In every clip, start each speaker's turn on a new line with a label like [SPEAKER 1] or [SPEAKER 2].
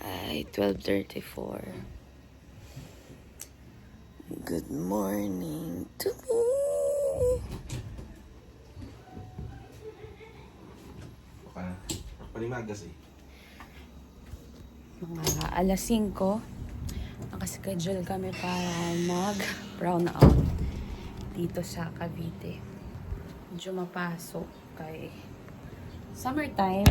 [SPEAKER 1] Ay, 12:34. Good morning to me.
[SPEAKER 2] Palimagas eh.
[SPEAKER 1] Mga alas 5, nakaschedule kami para mag-brown out dito sa Cavite. Medyo mapasok kay summertime.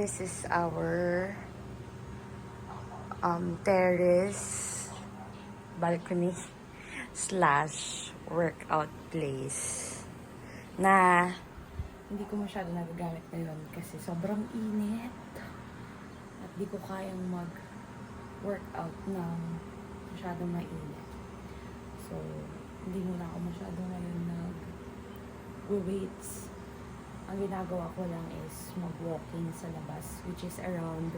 [SPEAKER 1] This is our terrace balcony / workout place na hindi ko masyado nagagamit ngayon kasi sobrang init at di ko kayang mag-workout ng masyadong mainit. So, hindi muna ako masyado ngayon nag-weights. Ang ginagawa ko lang is mag-walking sa labas, which is around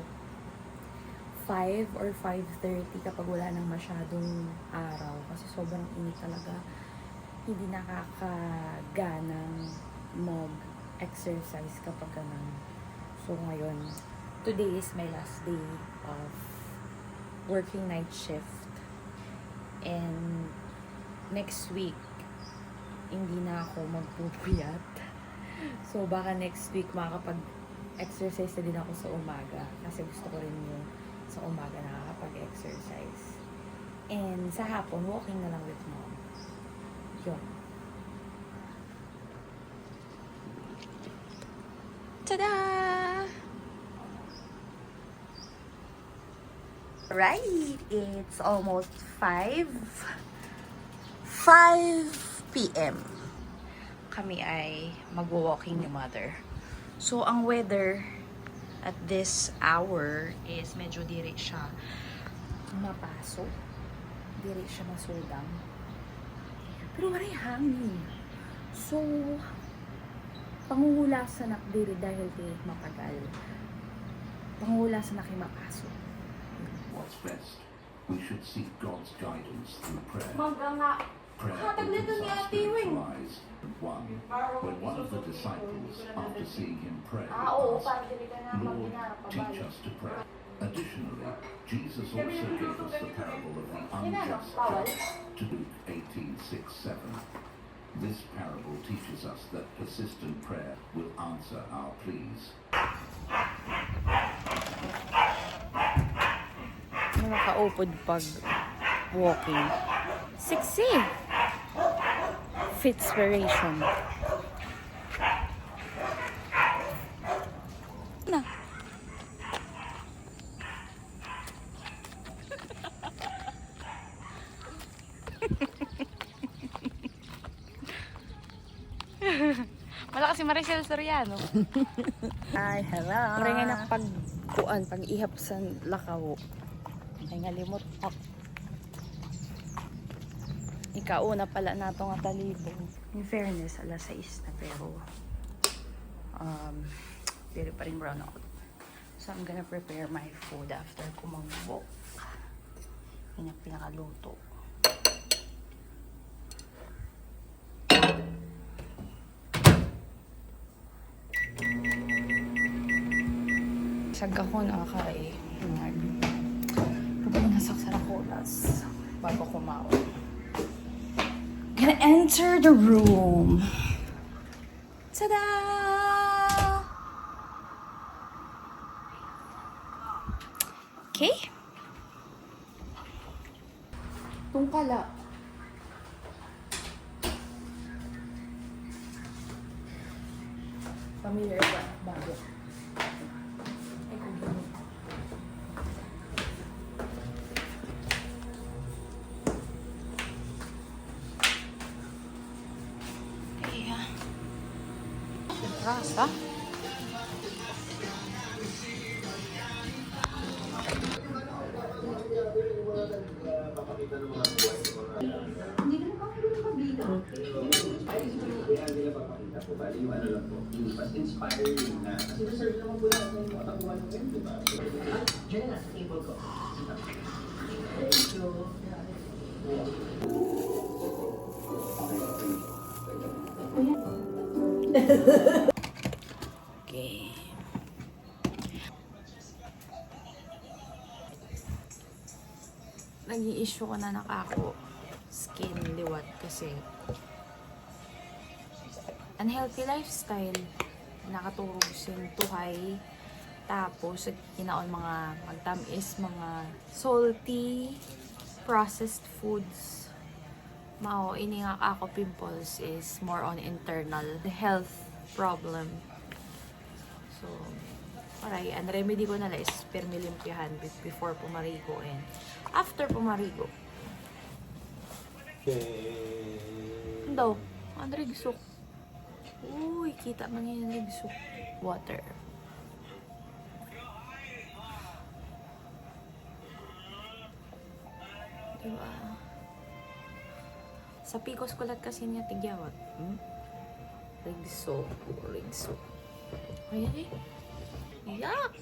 [SPEAKER 1] 5 or 5:30 kapag wala nang masyadong araw. Kasi sobrang init talaga. Hindi nakakaganang mag-exercise kapag ganun. So ngayon, today is my last day of working night shift. And next week, hindi na ako magpupuyat. So, baka next week makakapag-exercise na din ako sa umaga. Kasi gusto ko rin yung sa umaga nakakapag-exercise. And sa hapon, walking na lang with mom. Yun. Tada! Right! It's almost 5 p.m. Kami ay mag-walking ni mother. So, ang weather at this hour is medyo diri siya mapasok. Diri siya masudang. Pero waray hangin. So, pangungulasan na diri dahil di matagal. Pangungulasan na kayo mapasok.
[SPEAKER 2] What's best? We should seek God's guidance through prayer. Prayer
[SPEAKER 1] Hatag na ito
[SPEAKER 2] opens
[SPEAKER 1] ni
[SPEAKER 2] our
[SPEAKER 1] Ate Wing.
[SPEAKER 2] spiritual eyes. When one of the disciples, after seeing him pray,
[SPEAKER 1] Oo,
[SPEAKER 2] asked, Lord, teach us to pray. Additionally, Jesus also gave us the parable of the unjust judge to Luke 18:6-7. This parable teaches us that persistent prayer will answer our pleas.
[SPEAKER 1] Nakaupod pag walking. Sexy! Fitspiration. Na. Malakas si Maricel Soriano.
[SPEAKER 3] Ay, hello.
[SPEAKER 1] Maray nga na pag-kuan, pag-ihap sa lakaw. Ay nga limot ako. Ikauna pala na ito nga talibong. In fairness, alas 6 na pero dili pa rin brown out. So I'm gonna prepare my food after ko mag-walk. Yun yung pinakaluto. Sag ako nakakain. Pupunasak sa rakolas bago kumaon. Gonna enter the room. Tada! Okay. Tungkala. Familiar ba? Bago. Ay, kung rasa. Okay. Nag-i-issue ko na nakako skin liwat kasi unhealthy lifestyle. Nakaturog sin tuhay. Tapos, kinaon mga magtamis, mga salty, processed foods. Mao, ini nga ako pimples is more on internal health problem. So, aray, ang remedy ko nala is permilimpyahan before pumarigo and after pumarigo. Ano daw? Ang rigsok. Uy, kita man yung rigsok. Water. Diba? Sa Picos kulat kasi niya tigyawat. Rigsok. Rigsok. Ayan eh. Yuck!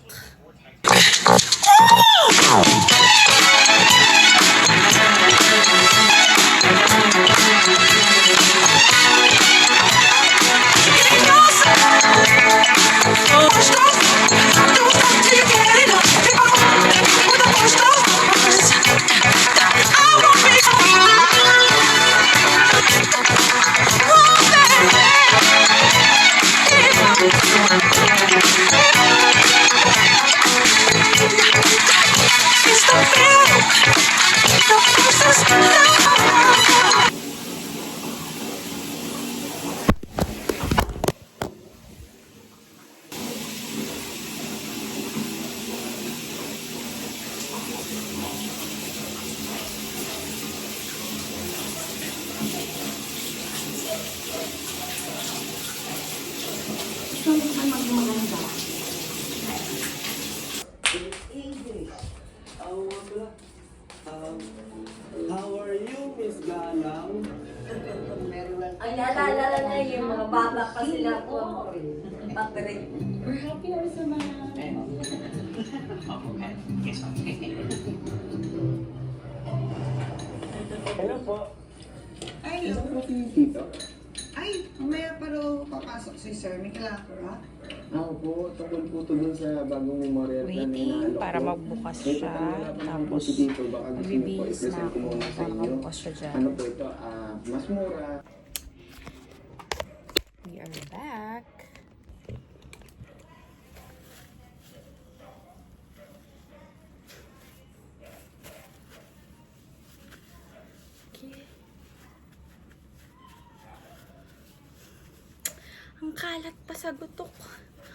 [SPEAKER 4] How are you, Miss Galang?
[SPEAKER 5] Ay, naalala na yung mga bata pa sila po. Patrick.
[SPEAKER 1] We're happy na sa mga...
[SPEAKER 4] Hello po.
[SPEAKER 6] Ay,
[SPEAKER 4] Isa po si Tito.
[SPEAKER 6] ay, mamaya pa raw papasok si Sir. May kalakura.
[SPEAKER 4] Ako po, tungkol po ito dun sa bagong memorial na
[SPEAKER 3] Waiting
[SPEAKER 4] inaalok
[SPEAKER 3] para
[SPEAKER 4] ko.
[SPEAKER 3] magbukas
[SPEAKER 4] May
[SPEAKER 3] siya.
[SPEAKER 4] papangalapan naman po
[SPEAKER 3] Tapos,
[SPEAKER 4] si Tito. Baka gusto niyo po
[SPEAKER 3] magbibihis na
[SPEAKER 4] i-present ko
[SPEAKER 3] ako
[SPEAKER 4] muna sa
[SPEAKER 3] para
[SPEAKER 4] inyo.
[SPEAKER 3] magbukas siya dyan.
[SPEAKER 4] Ano po ito? Mas mura.
[SPEAKER 3] We are back.
[SPEAKER 1] Okay. Ang kalat pa sa gutok.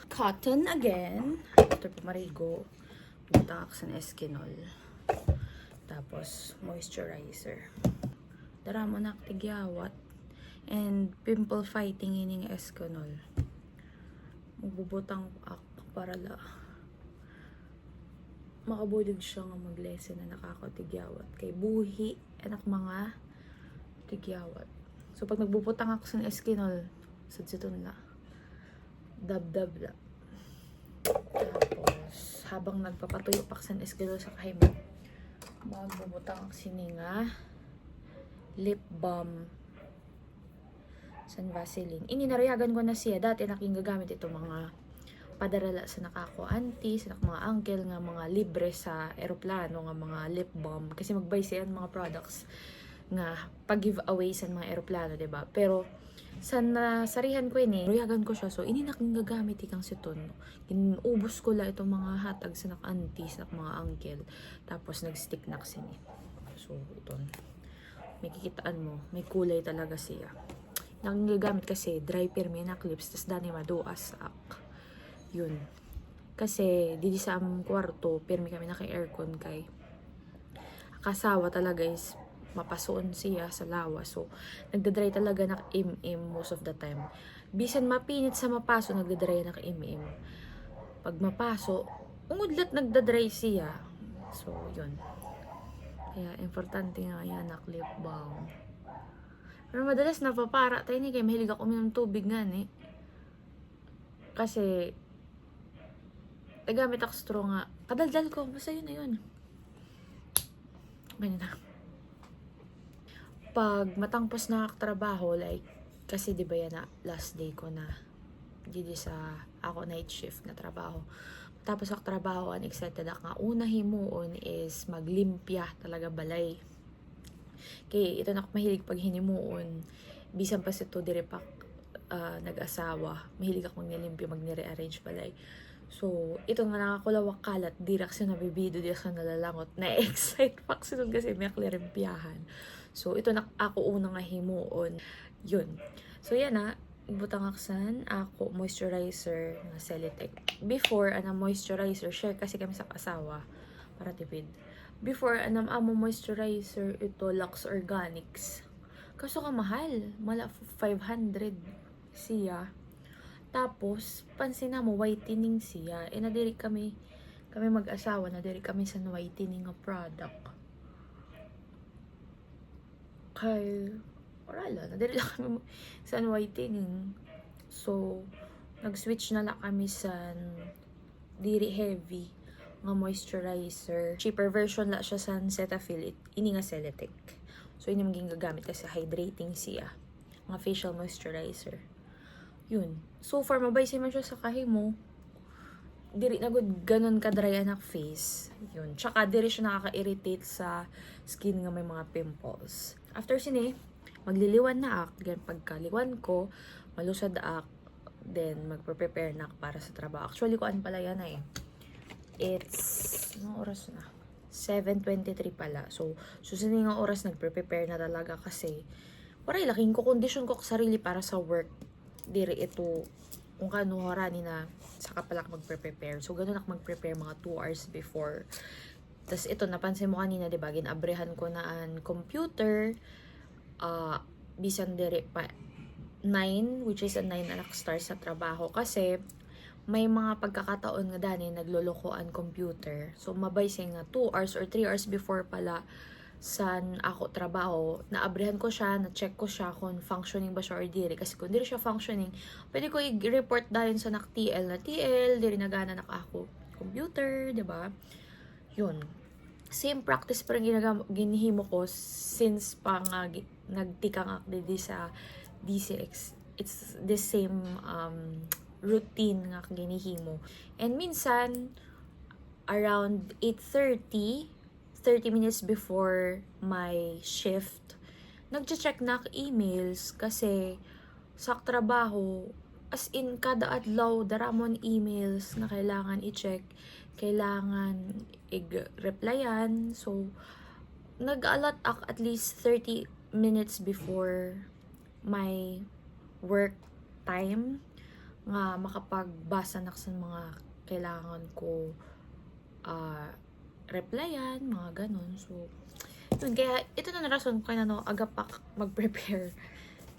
[SPEAKER 1] Cotton again. After pumarigo, butax and Eskinol. Tapos, moisturizer. Dara mo na tigyawat. And pimple fighting ining Eskinol. Magbubutang ako para la makabulig siya nga maglesen na nakakatigyawat. Kay buhi, anak mga tigyawat. So, pag nagbubutang ako sa Eskinol, sudsuton la. Dab-dab la. Tapos, habang nagpapatuyo pa sa Eskinol sa kahiman, magbubutang ako sininga lip balm San Vaseline. Ininariyagan ko na siya. Dati naking gagamit ito mga padarala sa nakako auntie, sa mga uncle nga mga libre sa eroplano nga mga lip balm. Kasi magbay siya mga products nga pag-giveaway sa mga eroplano, diba? Pero sa nasarihan ko ini, riyagan ko siya. So, ini naking gagamit ikang siton. Inubos ko la itong mga hatag sa nak-auntie, sa mga uncle. Tapos, nag-stick na sini. So, ito. May kikitaan mo. May kulay talaga siya. Nanggagamit kasi dry pirmi na clips tas dani maduas ak. Yun. Kasi didi sa among kwarto pirmi kami naka-aircon kay kasawa talaga is mapasoon siya sa lawa. So nagda-dry talaga na im-im most of the time. Bisan mapinit sa mapaso nagda-dry na im-im. Pag mapaso ungudlat nagda-dry siya. So yun. Kaya importante nga yan na lip balm. Pero madalas napapara tayo ni kaya mahilig ako uminom tubig nga ni. Kasi nagamit ako straw nga. Kadaldal ko. Basta yun na yun. Ganyan na. Pag matangpos na trabaho, like, kasi di ba yan na last day ko na Didi sa ako night shift na trabaho. Tapos ako trabaho, excited ako nga. Una himuon is maglimpya talaga balay. Kaya ito na ako mahilig pag hinimuon. Bisan pa si to dire pa nag-asawa. Mahilig ako magnilimpyo, magne-rearrange balay. So, ito nga nakakulawak kalat, dirak siya nabibido, dirak siya nalalangot. Na-excite pa kasi nun kasi may klirimpyahan. So, ito na ako unang himuon. Yun. So, yan na. Butang aksan, ako, moisturizer na Celetec. Before, moisturizer, share kasi kami sa asawa para tipid. Before, amo moisturizer, ito, Lux Organics. Kaso ka mahal. Mala 500 siya. Tapos, pansin na mo, whitening siya. Nadiri kami mag-asawa, nadiri kami sa whitening nga product. Kaya, wala, nadiri lang kami sa whitening. So, nag-switch na lang kami sa diri heavy nga moisturizer. Cheaper version la siya sa Cetaphil. Ini nga Celetec. So, ini maging gagamit kasi hydrating siya. Nga facial moisturizer. Yun. So far, mabaysin man siya sa kahimo. Diri na good ganon ka-dry anak face. Yun. Tsaka, diri siya nakaka-irritate sa skin nga may mga pimples. After sini, magliliwan na ak. Then, pagkaliwan ko, malusad ak. Then, magpe-prepare na ak para sa trabaho. Actually, kuan pala yan eh. It's, anong oras na? 7:23 pala. So, susunod nga oras, nagpe-prepare na talaga kasi waray laking ko condition ko sarili para sa work. Diri ito kung kano harani na saka pala mag-prepare. So, ganun ako mag-prepare mga 2 hours before. Tapos, ito, napansin mo kanina, diba? Ginabrehan ko na ang computer. Bisan diri pa 9, which is a 9 anak star sa trabaho. Kasi, may mga pagkakataon nga dani naglolokoan computer. So, mabay siya nga 2 hours or 3 hours before pala san ako trabaho, naabrehan ko siya, na-check ko siya kung functioning ba siya or diri. Kasi kung diri siya functioning, pwede ko i-report dahil sa TL na TL, diri nagana na ako computer, diba? Yun. Same practice pa rin ginihimo ko since pa nga nagtikang akdi sa DCX. It's the same routine nga ginihimo. And minsan, around 8:30, 30 minutes before my shift, nag-check na ako emails kasi sa trabaho, as in, kada adlaw, daramon emails na kailangan i-check, kailangan i-replyan. So, nag-allot ako at least 30 minutes before my work time nga makapagbasa na sa mga kailangan ko replyan, mga ganun. So, yun. Kaya, ito na rason kaya aga pa mag-prepare.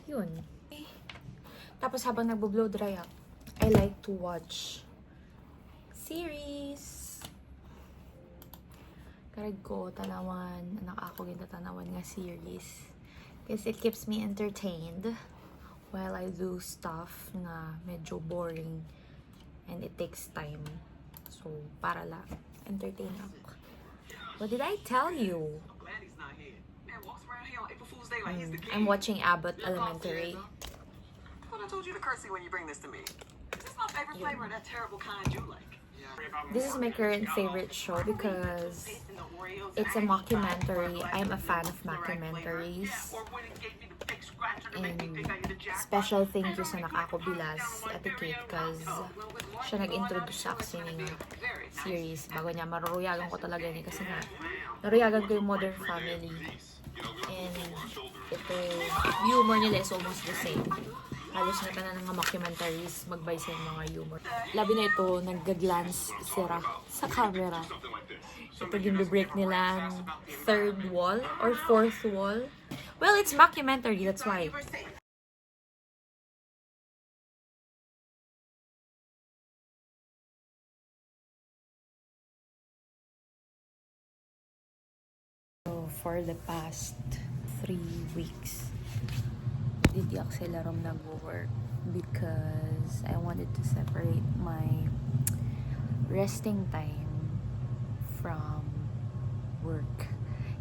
[SPEAKER 1] Yun. Tapos, habang nagbo-blow dry up, I like to watch series. Karag ko, tanawan, anak ako ginatanawan nga series. Kasi it keeps me entertained while I do stuff na medyo boring and it takes time. So, para lang. Entertain ako. What did I tell you? I'm watching Abbott Elementary.
[SPEAKER 7] I thought I told you to curtsy when you bring this to me. This is my favorite flavor, that terrible kind you like.
[SPEAKER 1] This is my current favorite show because it's a mockumentary. I'm a fan of mockumentaries. And special thank you sa Nakako Bilas, Ate Kate, because siya nag-introduce sa akin ng series. Bago niya, maruruyagan ko talaga niya kasi nga, naruyagan ko yung Modern Family. And ito, humor nila is almost the same. Halos na tanan ng mockumentaries, magbay sa mga humor. Labi na ito, nag-glance sira sa camera. Ito yung break nila ang 3rd wall or 4th wall. Well, it's mockumentary, that's why. So, for the past 3 weeks, hindi ako sila rom nag-work because I wanted to separate my resting time from work.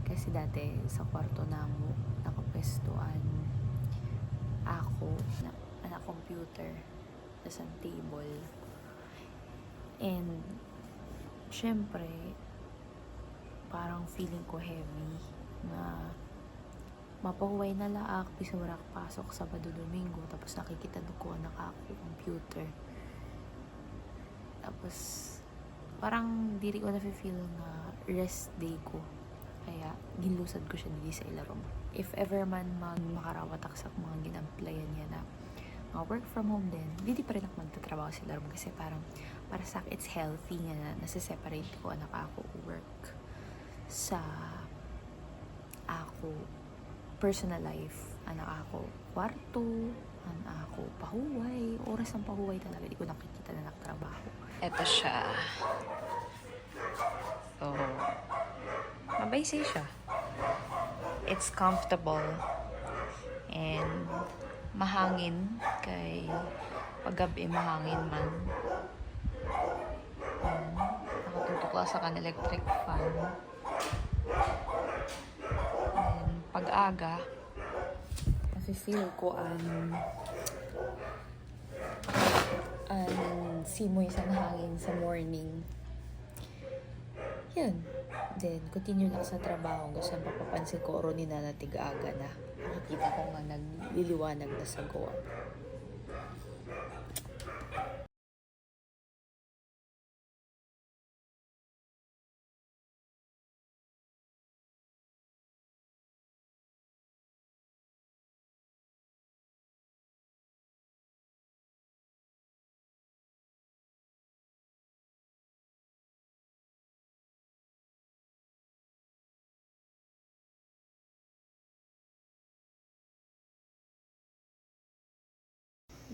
[SPEAKER 1] Kasi dati sa kwarto namo nakapestuan ako na computer. tas ang table. And, syempre, parang feeling ko heavy na mapahuway na laak, bisa warak pasok Sabado, Domingo, tapos nakikita ko ako computer. Tapos, parang diri ko na-feel na rest day ko. Kaya, gilusad ko siya dili sa ilarom. If ever man makarawatak sa mga ginamplayan niya na mga work from home din, hindi pa rin ako magtatrabaho sa ilarom kasi parang para sa akin, it's healthy nga na nasa-separate ko anak ako work sa ako personal life. Anak ako kwarto, anak ako pahuway, oras ng pahuway talaga, di ko nakikita na nagtrabaho. Eto siya. So, mabaysi siya. It's comfortable and mahangin kay paggabi mahangin man. Nakatutok lang sa kan electric fan. And pag-aga, nafe-feel ko ang simoy sa hangin sa morning. Yan. Then, continue lang sa trabaho. Gusto papapansin ko, oro ni Nana tiga-aga na. Nakikita ko nga nagliliwanag na sa goa.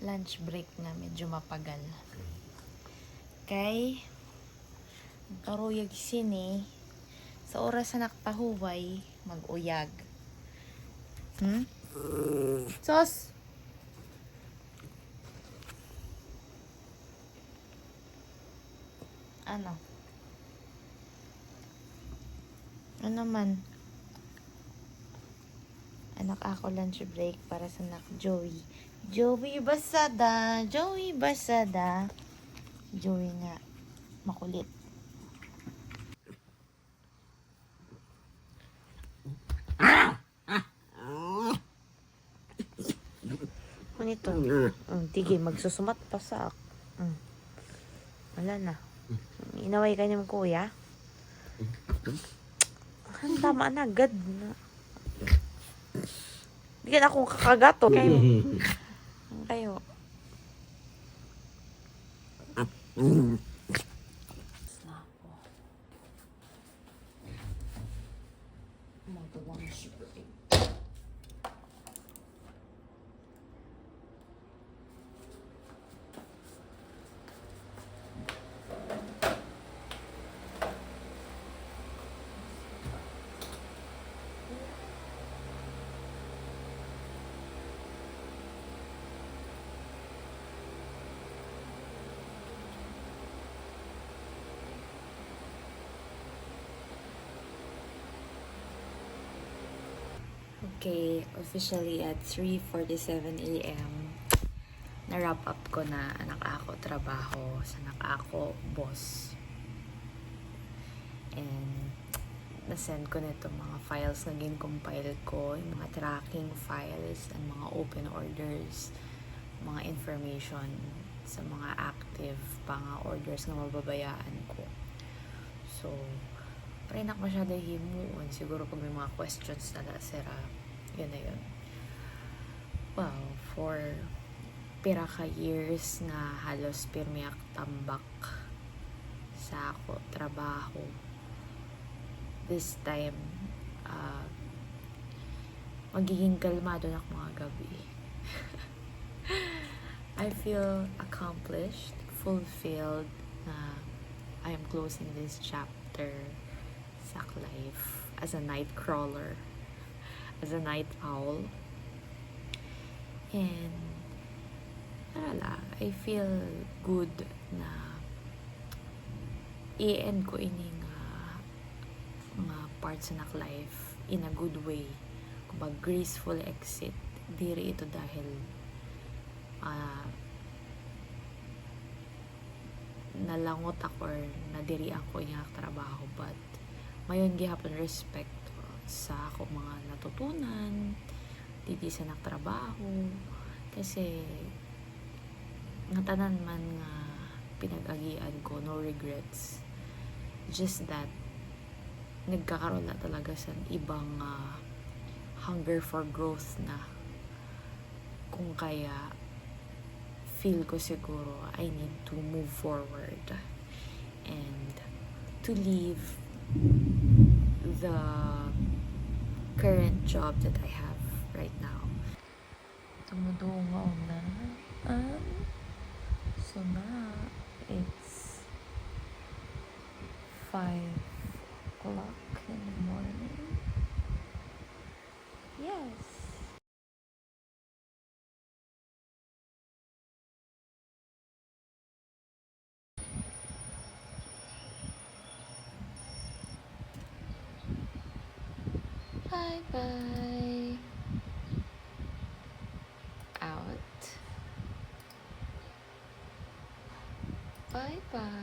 [SPEAKER 1] Lunch break na medyo mapagal. Kay karuyag sini sa oras na nakpahuway mag-uyag. Sos! Ano? Ano man? Anak ako lunch break para sa anak Joey. Joey Basada! Joey Basada! Joey nga. Makulit. Ano ito? Tige, magsusumat pa sa wala na. Inaway ka niyo kuya? Ang tama na, agad na. Hindi ka na akong kakagato. Kayo. Kayo. Mag-lunch break. Okay, officially at 3:47 a.m. na-wrap up ko na anak ako trabaho sa anak ako boss. And na-send ko na itong mga files na gin-compile ko, yung mga tracking files and mga open orders, mga information sa mga active pa nga orders na mababayaan ko. So, parang nak masyado himuon. Siguro pag may mga questions na sira, yun na yun. Well, for pira ka years na halos pirmiak tambak sa ako trabaho. This time, magiging kalmado na ako mga gabi. I feel accomplished, fulfilled na I am closing this chapter sa life as a night crawler, as a night owl. And I feel good na i-end ko ining mga parts na life in a good way. Kumbaga graceful exit. Diri ito dahil nalangot ako or nadiri ako yung trabaho, but mayon gihapon respect sa ako mga natutunan dito sa nagtrabaho, kasi nga tanan man nga pinag-agian ko, no regrets, just that nagkakaroon na talaga sa ibang hunger for growth na, kung kaya feel ko siguro I need to move forward and to leave the current job that I have right now. Tumudungaw na. So na, it's 5 o'clock in the morning. Yes. Bye-bye. Out. Bye-bye.